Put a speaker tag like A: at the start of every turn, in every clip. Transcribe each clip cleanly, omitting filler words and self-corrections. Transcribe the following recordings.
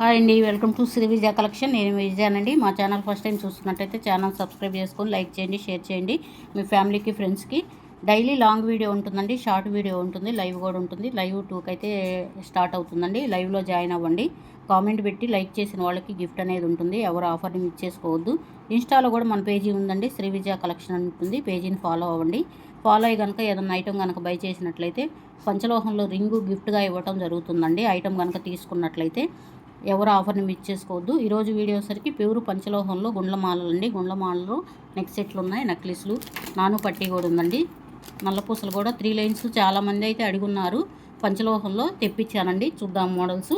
A: Hi అండి, welcome to Shri Vijaya collection. నేను విజయానండి. మా ఛానల్ ఫస్ట్ టైం చూస్తున్నట్టయితే ఛానల్ సబ్స్క్రైబ్ చేసుకొని లైక్ చేయండి, షేర్ చేయండి మీ ఫ్యామిలీకి, ఫ్రెండ్స్కి. డైలీ లాంగ్ వీడియో ఉంటుందండి, షార్ట్ వీడియో ఉంటుంది, లైవ్ కూడా ఉంటుంది. లైవ్ 2కి అయితే స్టార్ట్ అవుతుందండి. లైవ్లో జాయిన్ అవ్వండి. కామెంట్ పెట్టి లైక్ చేసిన వాళ్ళకి గిఫ్ట్ అనేది ఉంటుంది. ఎవరు ఆఫర్ని మిస్ చేసుకోవద్దు. ఇన్స్టాలో కూడా మన పేజీ ఉందండి, శ్రీ విజయ కలెక్షన్ ఉంటుంది. పేజీని ఫాలో అవ్వండి. ఫాలో అయ్యి కనుక ఏదైనా ఐటమ్ కనుక బై చేసినట్లయితే పంచలోహంలో రింగు గిఫ్ట్గా ఇవ్వటం జరుగుతుందండి. ఐటమ్ కనుక తీసుకున్నట్లయితే ఎవరు ఆఫర్ని మిస్ చేసుకోవద్దు. ఈరోజు వీడియో సరికి ప్యూర్ పంచలోహంలో గుండ్లమాలలు అండి. గుండ్లమాలలో నెక్ సెట్లు ఉన్నాయి, నెక్లెస్లు, నాను పట్టీ కూడా ఉందండి. నల్లపూసలు కూడా 3 లైన్స్ చాలామంది అయితే అడుగున్నారు. పంచలోహంలో తెప్పించానండి. చూద్దాం మోడల్స్.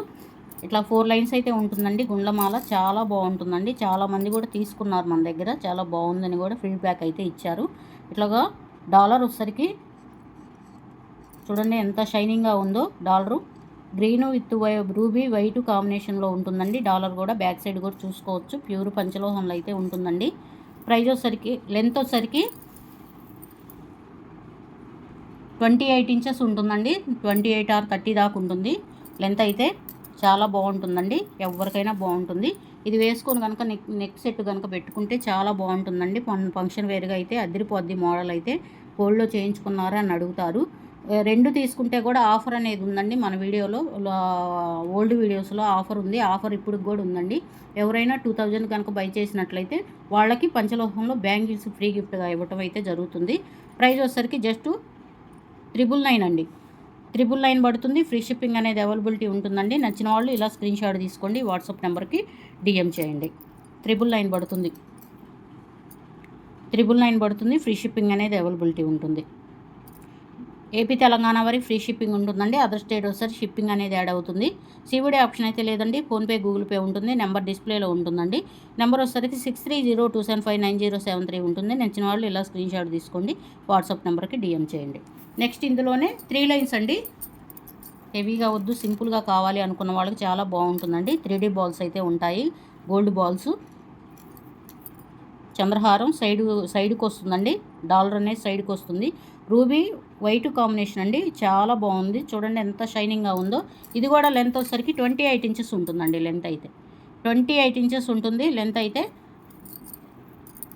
A: ఇట్లా 4 లైన్స్ అయితే ఉంటుందండి. గుండ్లమాల చాలా బాగుంటుందండి. చాలామంది కూడా తీసుకున్నారు మన దగ్గర. చాలా బాగుందని కూడా ఫీడ్బ్యాక్ అయితే ఇచ్చారు. ఇట్లాగా డాలర్ వచ్చేసరికి చూడండి ఎంత షైనింగ్గా ఉందో. Dollar green with ruby white కాంబినేషన్లో ఉంటుందండి. డాలర్ కూడా బ్యాక్ సైడ్ కూడా చూసుకోవచ్చు. ప్యూర్ పంచలోహంలో అయితే ఉంటుందండి. ప్రైజ్ వచ్చేసరికి లెంత్ వచ్చేసరికి 28 ఇంచెస్ ఉంటుందండి. 28 ఆర్ 30 దాకా ఉంటుంది లెంత్ అయితే. చాలా బాగుంటుందండి, ఎవరికైనా బాగుంటుంది. ఇది వేసుకొని కనుక నెక్ సెట్ కనుక పెట్టుకుంటే చాలా బాగుంటుందండి. ఫంక్షన్ వేర్గా అయితే అదిరిపోద్ది. మోడల్ అయితే గోల్డ్లో చేయించుకున్నారా అని అడుగుతారు. 2 తీసుకుంటే కూడా ఆఫర్ అనేది ఉందండి. మన వీడియోలో ఓల్డ్ వీడియోస్లో ఆఫర్ ఉంది. ఆఫర్ ఇప్పుడు కూడా ఉందండి. ఎవరైనా 2000 కనుక బై చేసినట్లయితే వాళ్ళకి పంచలోహంలో బ్యాంగిల్స్ ఫ్రీ గిఫ్ట్గా ఇవ్వటం అయితే జరుగుతుంది. ప్రైస్ వచ్చేసరికి జస్ట్ 999 అండి. 999 పడుతుంది. ఫ్రీ షిప్పింగ్ అనేది అవైలబిలిటీ ఉంటుందండి. నచ్చిన వాళ్ళు ఇలా స్క్రీన్ షాట్ తీసుకోండి, వాట్సాప్ నెంబర్కి డిఎం చేయండి. 999 పడుతుంది. 999 పడుతుంది. ఫ్రీ షిప్పింగ్ అనేది అవైలబిలిటీ ఉంటుంది. ఏపీ తెలంగాణ వరకు ఫ్రీ షిప్పింగ్ ఉంటుందండి. అదర్ స్టేట్ ఒకసారి షిప్పింగ్ అనేది యాడ్ అవుతుంది. సివిడి ఆప్షన్ అయితే లేదండి. ఫోన్పే, గూగుల్ పే ఉంటుంది. నెంబర్ డిస్ప్లేలో ఉంటుందండి. నెంబర్ వచ్చేసరికి 6302759073 ఉంటుంది. నచ్చిన వాళ్ళు ఇలా స్క్రీన్ షాట్ తీసుకోండి, వాట్సాప్ నెంబర్కి డిఎం చేయండి. నెక్స్ట్ ఇందులోనే 3 లైన్స్ అండి. హెవీగా వద్దు, సింపుల్గా కావాలి అనుకున్న వాళ్ళకి చాలా బాగుంటుందండి. 3D బాల్స్ అయితే ఉంటాయి, గోల్డ్ బాల్స్. చంద్రహారం సైడ్కి వస్తుందండి. డాలర్ అనేది సైడ్కి వస్తుంది. రూబీ వైట్ కాంబినేషన్ అండి. చాలా బాగుంది. చూడండి ఎంత షైనింగ్గా ఉందో. ఇది కూడా లెంత్ వచ్చేసరికి 28 ఇంచెస్ ఉంటుందండి. లెంత్ అయితే 28 ఇంచెస్ ఉంటుంది లెంత్ అయితే.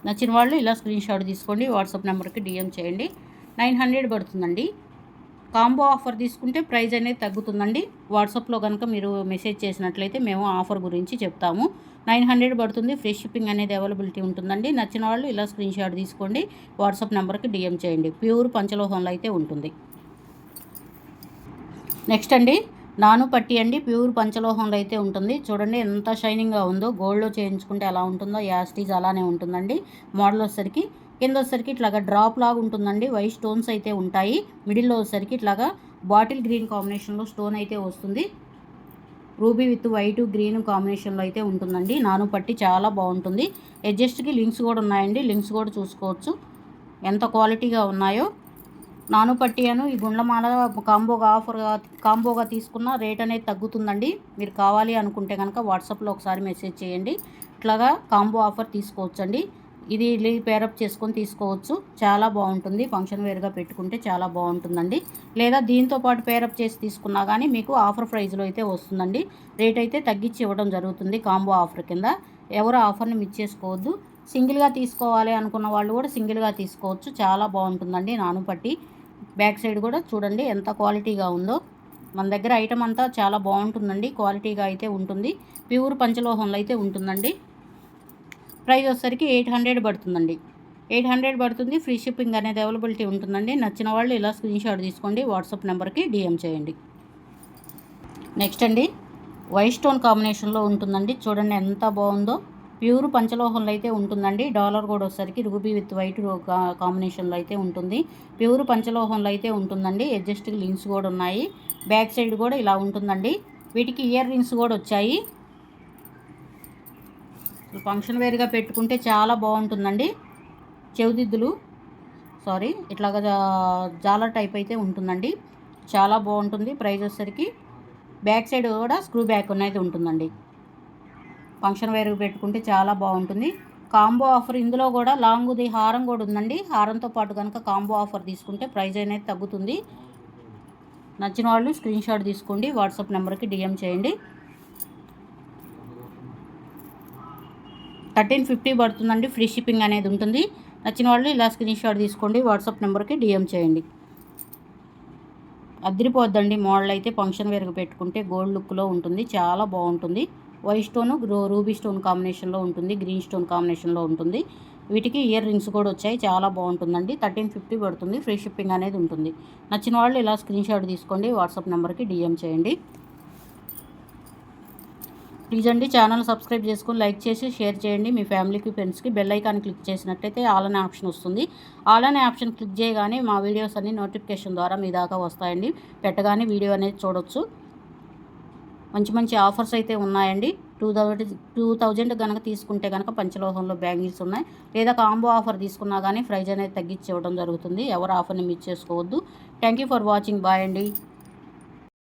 A: నచ్చిన వాళ్ళు ఇలా స్క్రీన్ షాట్ తీసుకోండి, వాట్సాప్ నెంబర్కి డిఎం చేయండి. 900 పడుతుందండి. కాంబో ఆఫర్ తీసుకుంటే ప్రైస్ అనేది తగ్గుతుందండి. వాట్సాప్లో కనుక మీరు మెసేజ్ చేసినట్లయితే మేము ఆఫర్ గురించి చెప్తాము. 900 పడుతుంది. ఫ్రీ షిప్పింగ్ అనేది అవైలబిలిటీ ఉంటుందండి. నచ్చిన వాళ్ళు ఇలా స్క్రీన్ షాట్ తీసుకోండి, వాట్సాప్ నెంబర్కి డిఎం చేయండి. ప్యూర్ పంచలోహంలో అయితే ఉంటుంది. నెక్స్ట్ అండి నాను పట్టి అండి. ప్యూర్ పంచలోహంలో అయితే ఉంటుంది. చూడండి ఎంత షైనింగ్గా ఉందో. గోల్డ్లో చేయించుకుంటే ఎలా ఉంటుందో యాస్టీజ్ అలానే ఉంటుందండి. మోడల్ వచ్చేసరికి కింద వచ్చేసరికి ఇట్లాగా డ్రాప్ లాగా ఉంటుందండి. వైట్ స్టోన్స్ అయితే ఉంటాయి. మిడిల్లో వచ్చేసరికి ఇట్లాగా బాటిల్ గ్రీన్ కాంబినేషన్లో స్టోన్ అయితే వస్తుంది. రూబీ విత్ వైట్ గ్రీన్ కాంబినేషన్లో అయితే ఉంటుందండి. నాను పట్టి చాలా బాగుంటుంది. అడ్జస్ట్కి లింక్స్ కూడా ఉన్నాయండి. లింక్స్ కూడా చూసుకోవచ్చు ఎంత క్వాలిటీగా ఉన్నాయో. నాను పట్టి ఈ గుండ్లమాల కాంబోగా తీసుకున్న రేట్ అనేది తగ్గుతుందండి. మీరు కావాలి అనుకుంటే కనుక వాట్సాప్లో ఒకసారి మెసేజ్ చేయండి. ఇట్లాగా కాంబో ఆఫర్ తీసుకోవచ్చండి. ఇది పేరప్ చేసుకొని తీసుకోవచ్చు. చాలా బాగుంటుంది. ఫంక్షన్ వేర్గా పెట్టుకుంటే చాలా బాగుంటుందండి. లేదా దీంతో పాటు పేరప్ చేసి తీసుకున్నా కానీ మీకు ఆఫర్ ప్రైస్లో అయితే వస్తుందండి. రేట్ అయితే తగ్గించి ఇవ్వడం జరుగుతుంది కాంబో ఆఫర్ కింద. ఎవరు ఆఫర్ని మిస్ చేసుకోవద్దు. సింగిల్గా తీసుకోవాలి అనుకున్న వాళ్ళు కూడా సింగిల్గా తీసుకోవచ్చు. చాలా బాగుంటుందండి నాను పట్టి. బ్యాక్ సైడ్ కూడా చూడండి ఎంత క్వాలిటీగా ఉందో. మన దగ్గర ఐటమ్ అంతా చాలా బాగుంటుందండి. క్వాలిటీగా అయితే ఉంటుంది. ప్యూర్ పంచలోహంలో అయితే ఉంటుందండి. ప్రైస్ వచ్చేసరికి 800 పడుతుందండి. 800 పడుతుంది. ఫ్రీ షిప్పింగ్ అనేది అవైలబిలిటీ ఉంటుందండి. నచ్చిన వాళ్ళు ఇలా స్క్రీన్ షాట్ తీసుకోండి, వాట్సాప్ నెంబర్కి డిఎం చేయండి. నెక్స్ట్ అండి వైట్ స్టోన్ కాంబినేషన్లో ఉంటుందండి. చూడండి ఎంత బాగుందో. ప్యూర్ పంచలోహంలో అయితే ఉంటుందండి. డాలర్ కూడా వచ్చేసరికి రూబీ విత్ వైట్ కాంబినేషన్లో అయితే ఉంటుంది. ప్యూర్ పంచలోహంలో అయితే ఉంటుందండి. అడ్జస్ట్కి లింక్స్ కూడా ఉన్నాయి. బ్యాక్ సైడ్ కూడా ఇలా ఉంటుందండి. వీటికి ఇయర్ రింగ్స్ కూడా వచ్చాయి. ఫంక్షన్ వేర్గా పెట్టుకుంటే చాలా బాగుంటుందండి. చెవిదిద్దులు ఇట్లాగా జాలర్ టైప్ అయితే ఉంటుందండి. చాలా బాగుంటుంది. ప్రైస్ వచ్చేసరికి బ్యాక్ సైడ్ కూడా స్క్రూ బ్యాక్ అనేది ఉంటుందండి. ఫంక్షన్ వేర్గా పెట్టుకుంటే చాలా బాగుంటుంది. కాంబో ఆఫర్ ఇందులో కూడా లాంగ్ది హారం కూడా ఉందండి. హారంతో పాటు కనుక కాంబో ఆఫర్ తీసుకుంటే ప్రైస్ అనేది తగ్గుతుంది. నచ్చిన వాళ్ళు స్క్రీన్ షాట్ తీసుకోండి, వాట్సాప్ నెంబర్కి డిఎం చేయండి. 1350 పడుతుందండి. ఫ్రీ షిప్పింగ్ అనేది ఉంటుంది. నచ్చిన వాళ్ళు ఇలా స్క్రీన్ షాట్ తీసుకోండి, వాట్సాప్ నెంబర్కి డిఎం చేయండి. అదిరిపోద్దండి మోడల్ అయితే. ఫంక్షన్ వేర్గా పెట్టుకుంటే గోల్డ్ లుక్లో ఉంటుంది, చాలా బాగుంటుంది. వైట్ స్టోన్ రూబీ స్టోన్ కాంబినేషన్లో ఉంటుంది, గ్రీన్ స్టోన్ కాంబినేషన్లో ఉంటుంది. వీటికి ఇయర్ రింగ్స్ కూడా వచ్చాయి, చాలా బాగుంటుందండి. 1350 పడుతుంది, ఫ్రీ షిప్పింగ్ అనేది ఉంటుంది. నచ్చిన వాళ్ళు ఇలా స్క్రీన్ షాట్ తీసుకోండి, వాట్సాప్ నెంబర్కి డిఎం చేయండి. ప్లీజ్ అండి ఛానల్ సబ్స్క్రైబ్ చేసుకొని లైక్ చేసి షేర్ చేయండి మీ ఫ్యామిలీకి, ఫ్రెండ్స్కి. బెల్ ఐకాన్ క్లిక్ చేసినట్టయితే ఆల్ అనే ఆప్షన్ వస్తుంది. ఆల్ అనే ఆప్షన్ క్లిక్ చేయగానే మా వీడియోస్ అన్ని నోటిఫికేషన్ ద్వారా మీ దాకా వస్తాయండి. పెట్టగానే వీడియో అనేది చూడొచ్చు. మంచి మంచి ఆఫర్స్ అయితే ఉన్నాయండి. 2000 కనుక తీసుకుంటే కనుక పంచలోహంలో బ్యాంగిల్స్ ఉన్నాయి. లేదా కాంబో ఆఫర్ తీసుకున్నా కానీ ప్రైజ్ అనేది తగ్గించి ఇవ్వడం జరుగుతుంది. ఎవరు ఆఫర్ని మిస్ చేసుకోవద్దు. Thank you for watching. Bye అండి.